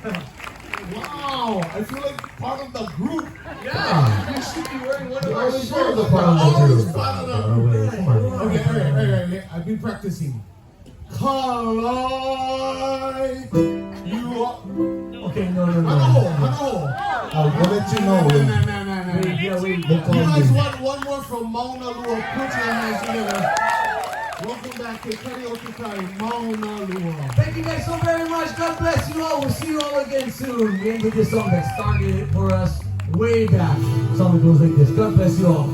Wow, I feel like part of the group. Yeah, you should be wearing one of our shirts. Always part of the group. Okay, all right. I've been practicing. Kalae, you are... Okay, no. Hano. I'll let you know. You guys want one more from Maunalua? Put your hands together. Welcome back to Karaoke Time, Maunalua. Thank you guys so very much. God bless you all. We'll see you all again soon. We ended this song that started it for us way back. The song that goes like this. God bless you all.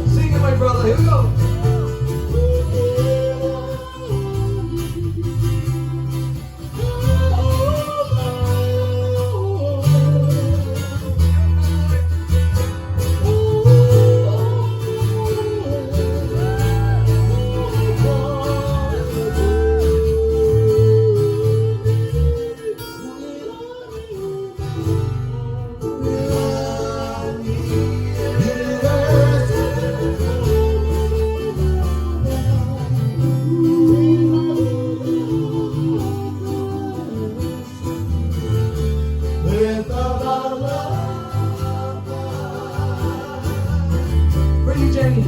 Sing it, my brother. Here we go. For you, Jenny.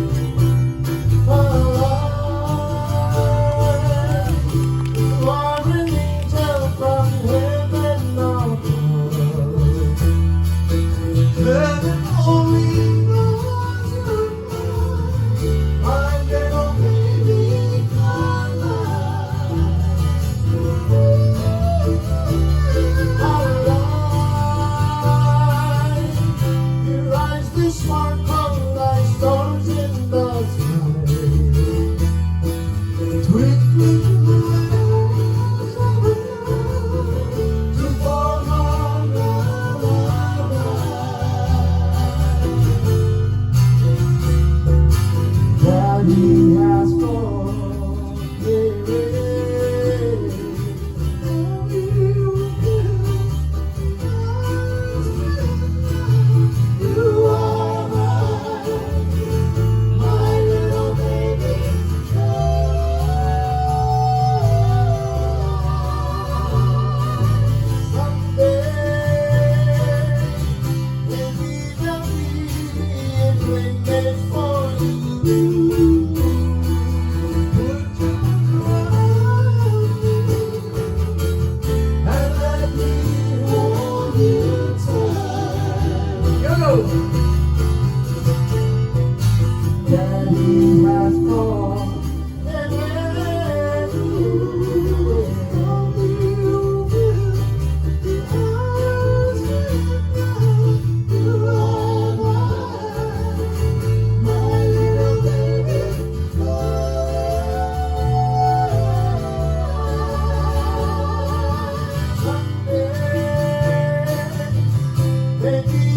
Baby